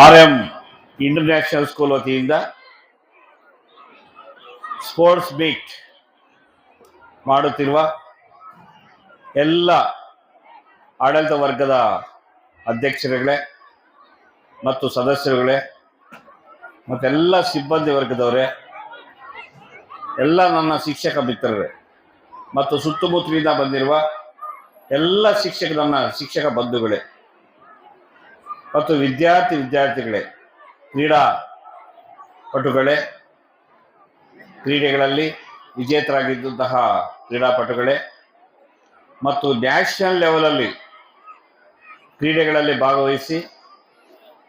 RM international school ವತಿಯಿಂದ sports meet ಮಾಡುತ್ತಿರುವ ಎಲ್ಲ ಆಡಳಿತ ವರ್ಗದ ಅಧ್ಯಕ್ಷರುಗಳೇ ಮತ್ತು ಸದಸ್ಯರುಗಳೇ ಮತ್ತೆಲ್ಲ ಸಿಬ್ಬಂದಿ ವರ್ಗದವರೇ, ಎಲ್ಲ ನನ್ನ ಶಿಕ್ಷಕ ಮಿತ್ರರೇ ಮತ್ತು ಸುತ್ತಮುತ್ತಲಿಂದ ಬಂದಿರುವ ಎಲ್ಲ ನನ್ನ ಶಿಕ್ಷಕ ಬಂಧುಗಳೇ ಮತ್ತು ವಿದ್ಯಾರ್ಥಿಗಳೇ, ಕ್ರೀಡಾಪಟುಗಳೇ, ಕ್ರೀಡೆಗಳಲ್ಲಿ ವಿಜೇತರಾಗಿದ್ದಂತಹ ಕ್ರೀಡಾಪಟುಗಳೇ ಮತ್ತು ನ್ಯಾಷನಲ್ ಲೆವೆಲಲ್ಲಿ ಕ್ರೀಡೆಗಳಲ್ಲಿ ಭಾಗವಹಿಸಿ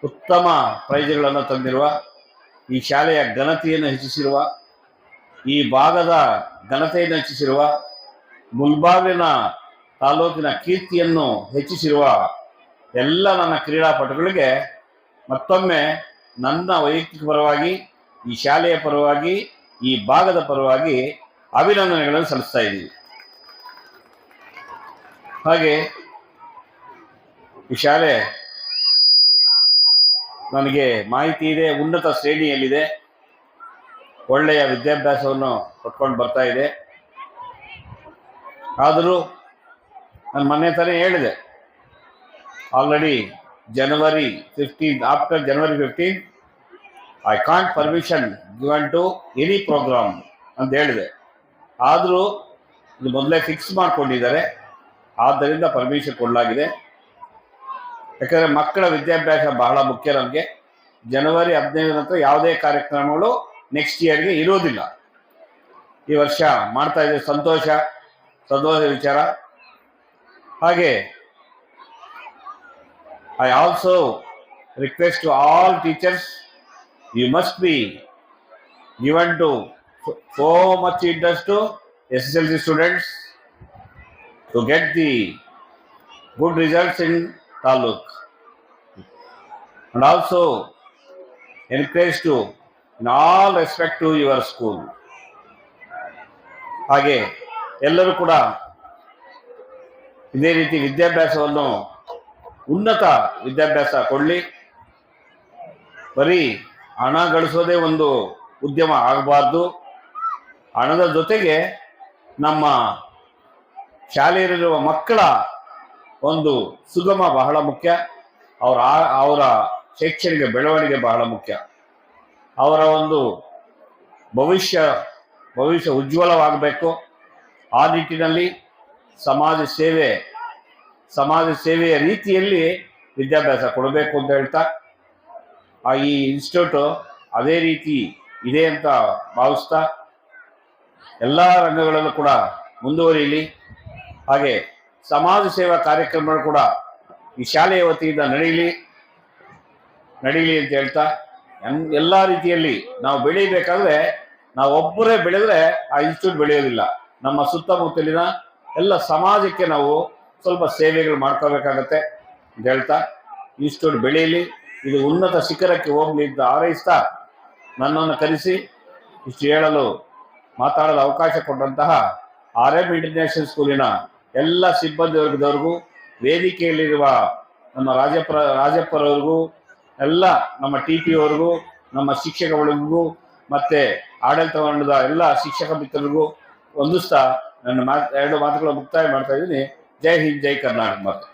ಉತ್ತಮ ಪ್ರೈಜ್ಗಳನ್ನು ತಂದಿರುವ, ಈ ಶಾಲೆಯ ಘನತೆಯನ್ನು ಹೆಚ್ಚಿಸಿರುವ, ಈ ಭಾಗದ ಘನತೆಯನ್ನು ಹೆಚ್ಚಿಸಿರುವ, ಮುಲ್ಬಾಗಿಲಿನ ತಾಲೂಕಿನ ಕೀರ್ತಿಯನ್ನು ಹೆಚ್ಚಿಸಿರುವ ಎಲ್ಲ ನನ್ನ ಕ್ರೀಡಾಪಟುಗಳಿಗೆ ಮತ್ತೊಮ್ಮೆ ನನ್ನ ವೈಯಕ್ತಿಕ ಪರವಾಗಿ, ಈ ಶಾಲೆಯ ಪರವಾಗಿ, ಈ ಭಾಗದ ಪರವಾಗಿ ಅಭಿನಂದನೆಗಳನ್ನು ಸಲ್ಲಿಸ್ತಾ ಇದ್ದೀವಿ. ಹಾಗೆ ಈ ಶಾಲೆ ನನಗೆ ಮಾಹಿತಿ ಇದೆ, ಉನ್ನತ ಶ್ರೇಣಿಯಲ್ಲಿದೆ, ಒಳ್ಳೆಯ ವಿದ್ಯಾಭ್ಯಾಸವನ್ನು ಕೊಟ್ಕೊಂಡು ಬರ್ತಾ ಇದೆ. ಆದರೂ ನಾನು ಮೊನ್ನೆ ತಾನೇ ಹೇಳಿದೆ, already January 15, after January 15 I can't permission given to any program ಅಂತ ಹೇಳಿದೆ. ಆದರೂ ಇದು ಮೊದಲೇ ಫಿಕ್ಸ್ ಮಾಡ್ಕೊಂಡಿದ್ದಾರೆ, ಆದ್ದರಿಂದ ಪರ್ಮಿಷನ್ ಕೊಡಲಾಗಿದೆ. ಯಾಕಂದರೆ ಮಕ್ಕಳ ವಿದ್ಯಾಭ್ಯಾಸ ಬಹಳ ಮುಖ್ಯ ನಮಗೆ. January 15 ನಂತರ ಯಾವುದೇ ಕಾರ್ಯಕ್ರಮಗಳು ನೆಕ್ಸ್ಟ್ ಇಯರ್ಗೆ ಇರೋದಿಲ್ಲ. ಈ ವರ್ಷ ಮಾಡ್ತಾ ಇದ್ದೆ, ಸಂತೋಷ ವಿಚಾರ. ಹಾಗೆ I also request to all teachers, you must be given to so much interest to SSLC students to get the good results in Taluk, and also encourage to in all respect to your school. ಹಾಗೆ ಎಲ್ಲರೂ ಕೂಡ ಇದೇ ರೀತಿ ವಿದ್ಯಾಭ್ಯಾಸವನ್ನು, ಉನ್ನತ ವಿದ್ಯಾಭ್ಯಾಸ ಕೊಡಲಿ. ಬರೀ ಹಣ ಗಳಿಸೋದೇ ಒಂದು ಉದ್ಯಮ ಆಗಬಾರ್ದು. ಹಣದ ಜೊತೆಗೆ ನಮ್ಮ ಶಾಲೆಯಲ್ಲಿರುವ ಮಕ್ಕಳ ಒಂದು ಸುಗಮ ಬಹಳ ಮುಖ್ಯ, ಅವರ ಶೈಕ್ಷಣಿಕ ಬೆಳವಣಿಗೆ ಬಹಳ ಮುಖ್ಯ, ಅವರ ಒಂದು ಭವಿಷ್ಯ ಉಜ್ವಲವಾಗಬೇಕು. ಆ ನಿಟ್ಟಿನಲ್ಲಿ ಸಮಾಜ ಸೇವೆಯ ರೀತಿಯಲ್ಲಿ ವಿದ್ಯಾಭ್ಯಾಸ ಕೊಡಬೇಕು ಅಂತ ಹೇಳ್ತಾ, ಈ ಇನ್ಸ್ಟಿಟ್ಯೂಟ್ ಅದೇ ರೀತಿ ಇದೆ ಅಂತ ಭಾವಿಸ್ತಾ ಎಲ್ಲ ರಂಗಗಳಲ್ಲೂ ಕೂಡ ಮುಂದುವರಿಯಲಿ. ಹಾಗೆ ಸಮಾಜ ಸೇವಾ ಕಾರ್ಯಕ್ರಮಗಳು ಕೂಡ ಈ ಶಾಲೆಯ ವತಿಯಿಂದ ನಡೀಲಿ ಅಂತ ಹೇಳ್ತಾ, ಎಲ್ಲ ರೀತಿಯಲ್ಲಿ ನಾವು ಬೆಳೀಬೇಕಾದ್ರೆ ನಾವು ಒಬ್ಬರೇ ಬೆಳೆದ್ರೆ ಆ ಇನ್ಸ್ಟಿಟ್ಯೂಟ್ ಬೆಳೆಯೋದಿಲ್ಲ. ನಮ್ಮ ಸುತ್ತಮುತ್ತಲಿನ ಎಲ್ಲ ಸಮಾಜಕ್ಕೆ ನಾವು ಸ್ವಲ್ಪ ಸೇವೆಗಳು ಮಾಡ್ಕೋಬೇಕಾಗತ್ತೆ ಅಂತ ಹೇಳ್ತಾ, ಇನ್ಸ್ಟಿಟ್ಯೂಟ್ ಬೆಳೆಯಲಿ, ಇದು ಉನ್ನತ ಶಿಖರಕ್ಕೆ ಹೋಗಲಿ ಅಂತ ಹಾರೈಸ್ತಾ, ನನ್ನನ್ನು ಕರೆಸಿ ಇಷ್ಟು ಮಾತಾಡಲು ಅವಕಾಶ ಕೊಟ್ಟಂತಹ RM ಇಂಟರ್ನ್ಯಾಷನಲ್ ಸ್ಕೂಲಿನ ಎಲ್ಲ ಸಿಬ್ಬಂದಿ ವರ್ಗದವ್ರಿಗೂ, ವೇದಿಕೆಯಲ್ಲಿರುವ ನಮ್ಮ ರಾಜಪ್ಪರವ್ರಿಗೂ, ಎಲ್ಲ ನಮ್ಮ TP ಅವ್ರಿಗೂ, ನಮ್ಮ ಶಿಕ್ಷಕಗಳಿಗೂ ಮತ್ತೆ ಆಡಳಿತ ವರ್ಗದ ಎಲ್ಲ ಶಿಕ್ಷಕ ಮಿತ್ರರಿಗೂ ವಂದಿಸ್ತಾ ನನ್ನ 2 ಮಾತುಗಳ ಮುಕ್ತಾಯ ಮಾಡ್ತಾ ಇದ್ದೀನಿ. ಜೈ ಹಿಂದ್, ಜೈ ಕರ್ನಾಟಕ ಮಾತು.